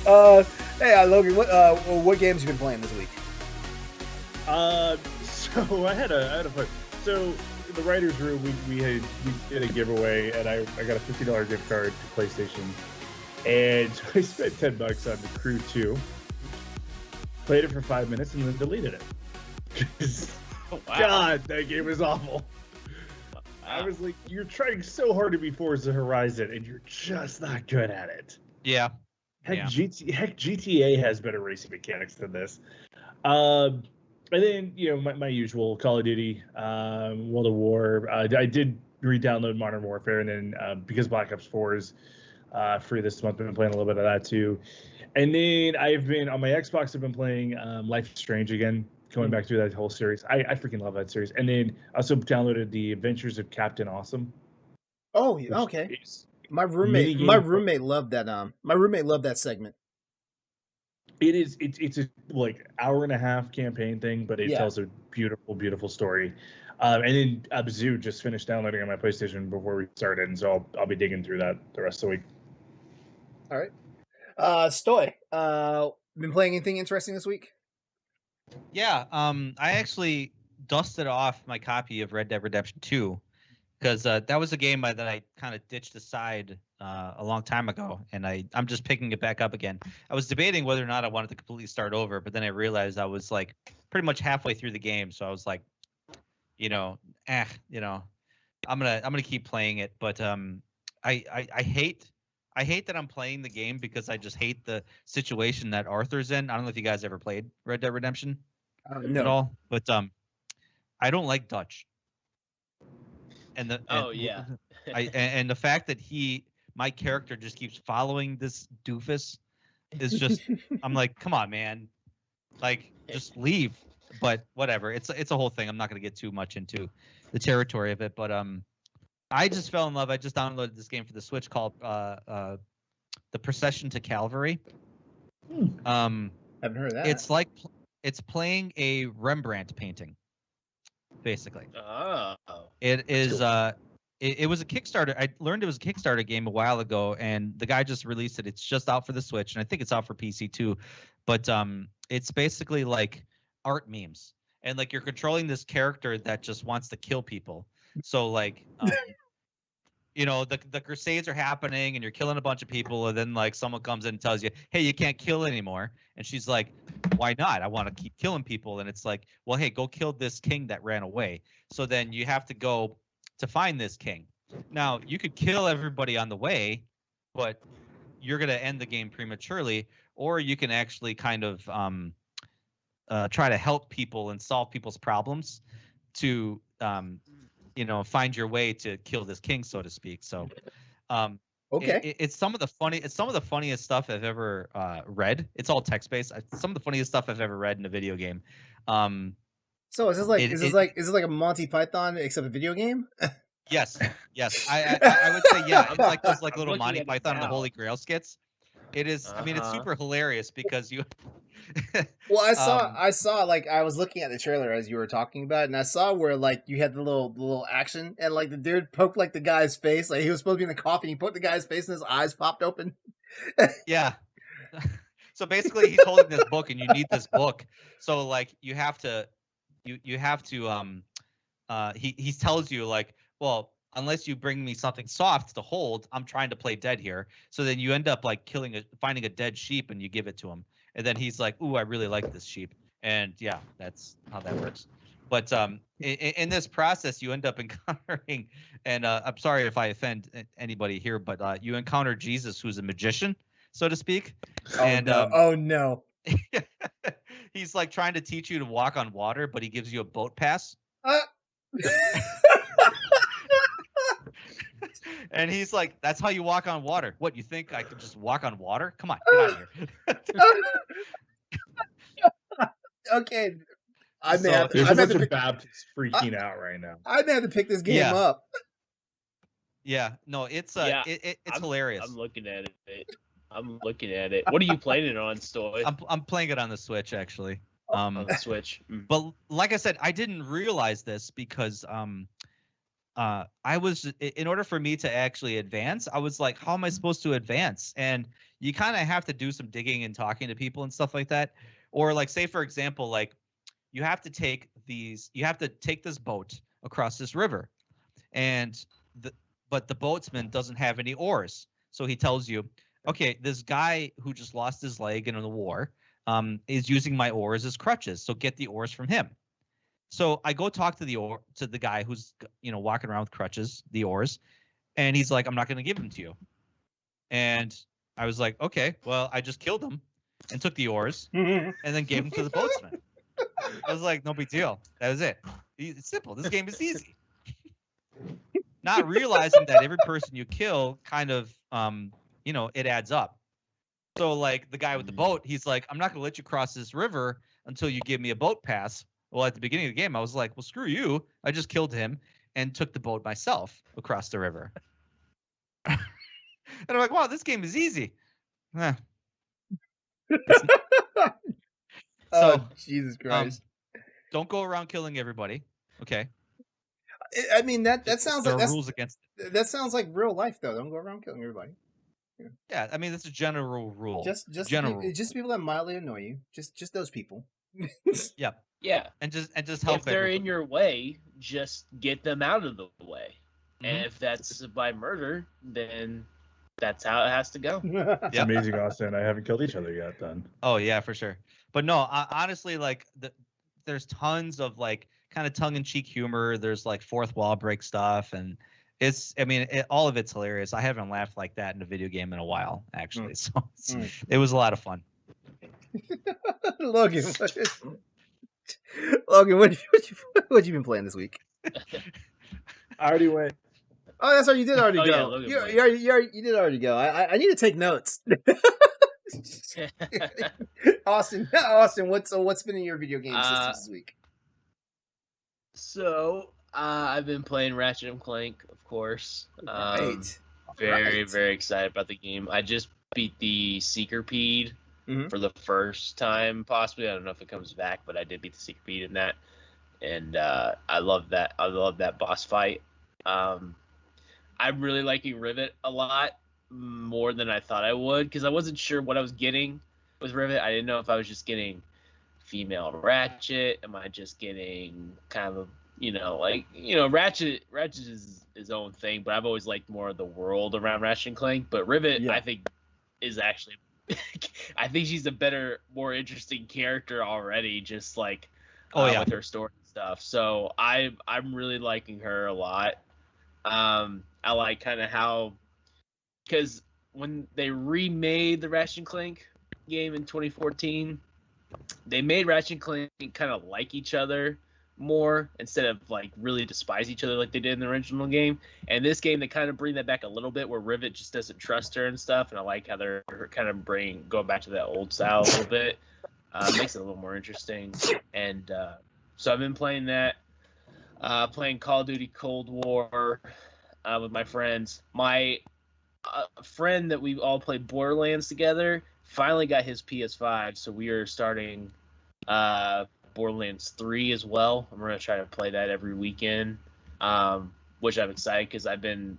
Hey, Logan, what games you been playing this week? So I had a fun. So in the writers' room, we did a giveaway, and I got a $50 gift card to PlayStation, and so I spent $10 on The Crew 2. Played it for 5 minutes and then deleted it. Wow. God, that game was awful. Wow. I was like, you're trying so hard to be Forza Horizon, and you're just not good at it. Yeah. Heck, GTA has better racing mechanics than this. And then, my usual Call of Duty, World of War. I did re-download Modern Warfare, and then because Black Ops 4 is free this month, I've been playing a little bit of that too. And then I've been on my Xbox. I've been playing Life is Strange again, going back through that whole series. I freaking love that series. And then I also downloaded The Adventures of Captain Awesome. Oh, okay. My roommate loved that. My roommate loved that segment. It's a like hour and a half campaign thing, but it tells a beautiful story. And then Abzu just finished downloading on my PlayStation before we started, and so I'll be digging through that the rest of the week. All right. Stoy, been playing anything interesting this week? Yeah, I actually dusted off my copy of Red Dead Redemption 2 because that was a game that I kind of ditched aside a long time ago, and I'm just picking it back up again. I was debating whether or not I wanted to completely start over, but then I realized I was like pretty much halfway through the game, so I was like, I'm gonna keep playing it, but I hate that I'm playing the game because I just hate the situation that Arthur's in. I don't know if you guys ever played Red Dead Redemption no. at all, but I don't like Dutch. And the and the fact that my character just keeps following this doofus is just I'm like, come on, man, like just leave. But whatever, it's a whole thing. I'm not gonna get too much into the territory of it, but I just fell in love. I just downloaded this game for the Switch called The Procession to Calvary. Haven't heard of that. It's playing a Rembrandt painting, basically. Oh. It is it was a Kickstarter. I learned it was a Kickstarter game a while ago, and the guy just released it. It's just out for the Switch, and I think it's out for PC too. But it's basically like art memes, and like you're controlling this character that just wants to kill people. So like the crusades are happening and you're killing a bunch of people, and then like someone comes in and tells you, hey, you can't kill anymore, and she's like, why not? I want to keep killing people. And it's like, well, hey, go kill this king that ran away. So then you have to go to find this king. Now you could kill everybody on the way, but you're going to end the game prematurely, or you can actually kind of try to help people and solve people's problems to find your way to kill this king, so to speak. So okay, it's some of the funniest stuff I've ever read. It's all text based. Some of the funniest stuff I've ever read in a video game. So is this like a Monty Python except a video game? Yes. I would say yeah. It's like those little Monty Python and the Holy Grail skits. It is. I mean, it's super hilarious because you. Well, I saw like I was looking at the trailer as you were talking about it, and I saw where like you had the little action, and like the dude poked like the guy's face, like he was supposed to be in the coffin. He poked the guy's face, and his eyes popped open. Yeah. So basically, he's holding this book, and you need this book. So like you have to. He tells you like, well, unless you bring me something soft to hold, I'm trying to play dead here. So then you end up like finding a dead sheep, and you give it to him. And then he's like, ooh, I really like this sheep. And yeah, that's how that works. But in this process, you end up encountering, and I'm sorry if I offend anybody here, but you encounter Jesus, who's a magician, so to speak. Oh no. He's like trying to teach you to walk on water, but he gives you a boat pass. And he's like, that's how you walk on water. What, you think I could just walk on water? Come on, get out of here. Okay. There's a bunch of Baptists freaking out right now. I may have to pick this game up. Yeah, no, it's it's hilarious. I'm looking at it. What are you playing it on, Stoy? I'm playing it on the Switch, actually. On the Switch. But like I said, I didn't realize this because I was, in order for me to actually advance, I was like, how am I supposed to advance? And you kind of have to do some digging and talking to people and stuff like that. Or like, say, for example, like you have to take this boat across this river, and but the boatsman doesn't have any oars. So he tells you, okay, this guy who just lost his leg in the war is using my oars as crutches. So get the oars from him. So I go talk to the guy who's walking around with crutches, the oars, and he's like, I'm not going to give them to you. And I was like, okay, well, I just killed him and took the oars and then gave them to the boatsman. I was like, no big deal. That was it. It's simple. This game is easy. Not realizing that every person you kill kind of, it adds up. So like the guy with the boat, he's like, I'm not going to let you cross this river until you give me a boat pass. Well, at the beginning of the game, I was like, well, screw you. I just killed him and took the boat myself across the river. And I'm like, wow, this game is easy. Oh, Jesus Christ. Don't go around killing everybody. Okay. I mean, that sounds there like are rules against it. That sounds like real life, though. Don't go around killing everybody. Yeah, I mean, that's a general rule. Just people that mildly annoy you. Just those people. Yeah. Yeah. And just help. If they're in your way, just get them out of the way. Mm-hmm. And if that's by murder, then that's how it has to go. It's amazing, Austin. I haven't killed each other yet, then. Oh yeah, for sure. But no, honestly, like there's tons of like kind of tongue-in-cheek humor. There's like fourth wall break stuff, and all of it's hilarious. I haven't laughed like that in a video game in a while, actually. So it was a lot of fun. Logan, what you been playing this week? I already went. Oh, that's right. You did already go. Yeah, you did already go. I need to take notes. Austin, what's been in your video game systems this week? So I've been playing Ratchet and Clank, of course. Right. Very excited about the game. I just beat the Seekerpede for the first time, possibly. I don't know if it comes back, but I did beat the Seekerpede in that, and I love that. I love that boss fight. I'm really liking Rivet a lot more than I thought I would, because I wasn't sure what I was getting with Rivet. I didn't know if I was just getting female Ratchet. Am I just getting kind of Ratchet is his own thing, but I've always liked more of the world around Ratchet and Clank. But Rivet, I think, is actually I think she's a better, more interesting character already, just like with her story and stuff. So I'm really liking her a lot. I like kind of how, because when they remade the Ratchet and Clank game in 2014, they made Ratchet and Clank kind of like each other more instead of like really despise each other like they did in the original game. And this game, they kind of bring that back a little bit, where Rivet just doesn't trust her and stuff. And I like how they're kind of going back to that old style a little bit. Makes it a little more interesting. And so I've been playing that, playing Call of Duty Cold War with my friends. My friend that we all played Borderlands together finally got his PS5, so we are starting Borderlands 3 as well. I'm going to try to play that every weekend, which I'm excited, because I've been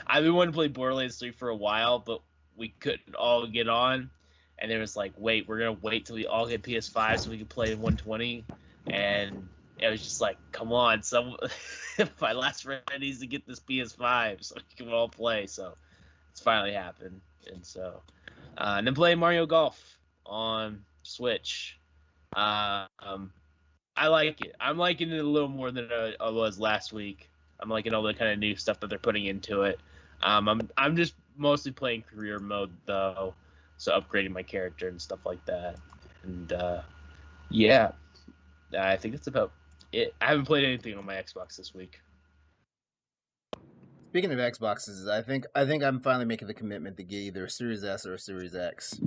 wanting to play Borderlands 3 for a while, but we couldn't all get on. And it was like, wait, we're going to wait till we all get PS5 so we can play in 120. And it was just like, come on, my last friend needs to get this PS5 so we can all play. So it's finally happened. And so, and then playing Mario Golf on Switch. I like it. I'm liking it a little more than I was last week. I'm liking all the kind of new stuff that they're putting into it. I'm just mostly playing career mode though, so upgrading my character and stuff like that. And yeah, I think that's about it. I haven't played anything on my Xbox this week. Speaking of Xboxes, I think I'm finally making the commitment to get either a Series S or a Series X.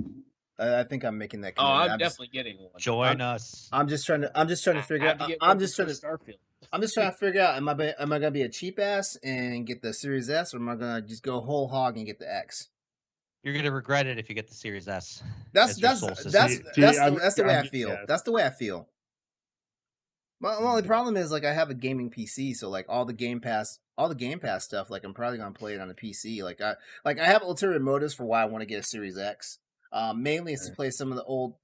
I think I'm making that commitment. I'm definitely getting one. Join us. I'm just trying to figure out. I'm just trying to figure out. Am I gonna be a cheap ass and get the Series S, or am I gonna just go whole hog and get the X? You're gonna regret it if you get the Series S. That's the way I feel. Yeah. That's the way I feel. My only problem is like I have a gaming PC, so like all the Game Pass stuff, like I'm probably gonna play it on a PC. Like I have ulterior motives for why I want to get a Series X. Mainly it's to play some of the old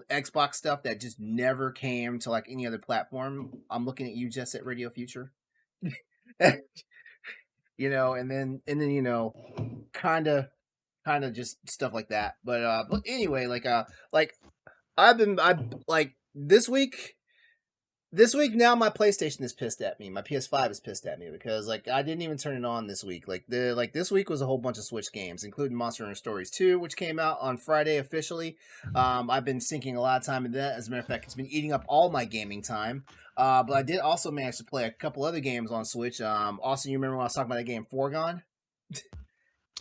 Xbox stuff that just never came to like any other platform. I'm looking at you, Jet Set Radio Future. And then kind of just stuff like that. But anyway, like I like this week. This week now my PlayStation is pissed at me. My PS5 is pissed at me because like I didn't even turn it on this week. This week was a whole bunch of Switch games, including Monster Hunter Stories 2, which came out on Friday officially. I've been sinking a lot of time into that. As a matter of fact, it's been eating up all my gaming time. But I did also manage to play a couple other games on Switch. Also, you remember when I was talking about that game Foregone?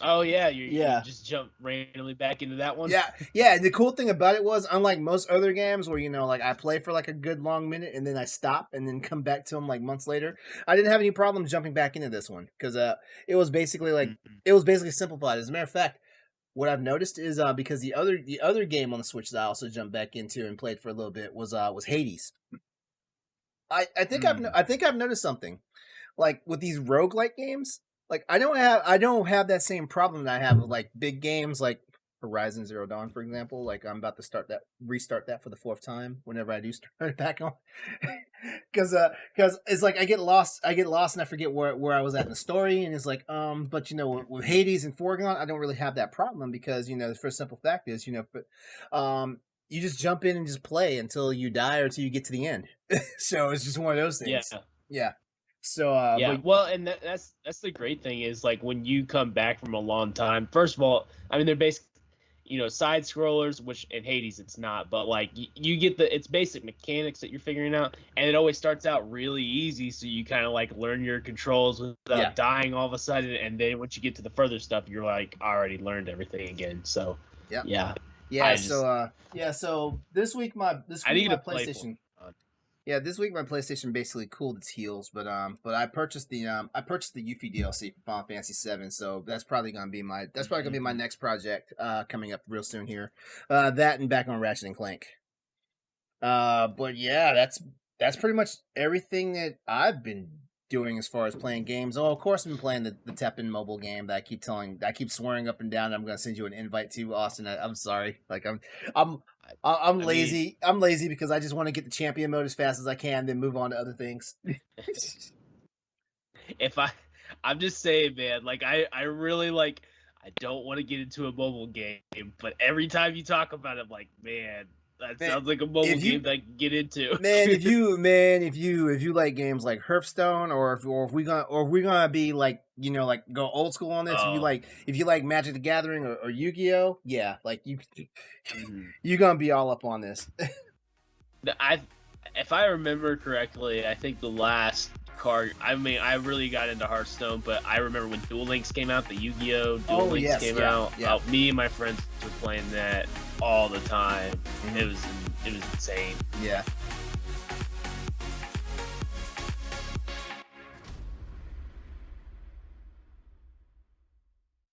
Oh yeah, you just jump randomly back into that one. Yeah. And the cool thing about it was, unlike most other games where like I play for like a good long minute and then I stop and then come back to them like months later, I didn't have any problem jumping back into this one because it was basically simplified. As a matter of fact, what I've noticed is because the other game on the Switch that I also jumped back into and played for a little bit was Hades. I think I've noticed something like with these roguelike games. Like I don't have that same problem that I have with like big games like Horizon Zero Dawn, for example. Like I'm about to restart that for the 4th time whenever I do start it back on, because it's like I get lost and I forget where I was at in the story, and it's like but with Hades and Foregone I don't really have that problem because the first simple fact is you just jump in and just play until you die or until you get to the end. So it's just one of those things. Yeah. So well, and that's the great thing is like when you come back from a long time. First of all, I mean they're basically side scrollers, which in Hades it's not, but like you get it's basic mechanics that you're figuring out, and it always starts out really easy, so you kind of like learn your controls without dying all of a sudden, and then once you get to the further stuff, you're like already learned everything again. So so this week my PlayStation. Yeah, this week my PlayStation basically cooled its heels, but I purchased the Yuffie DLC for Final Fantasy VII, so that's probably gonna be my next project coming up real soon here. That and back on Ratchet and Clank. But yeah, that's pretty much everything that I've been doing as far as playing games. Oh, of course, I've been playing the Teppen mobile game that I keep swearing up and down. I'm gonna send you an invite to, Austin. I'm sorry, like I'm lazy. I'm lazy because I just want to get the champion mode as fast as I can, then move on to other things. I'm just saying, man, like I really like. I don't want to get into a mobile game, but every time you talk about it, I'm like, man, that sounds like a mobile game that I can get into. If you like games like Hearthstone, or if we're gonna be like like go old school on this, if you like Magic the Gathering or Yu-Gi-Oh, yeah, like you're gonna be all up on this. If I remember correctly, I think the last card. I mean, I really got into Hearthstone, but I remember when Duel Links came out, the Yu-Gi-Oh! Duel Links came out. Yeah. Me and my friends were playing that all the time. Mm-hmm. It was insane. Yeah.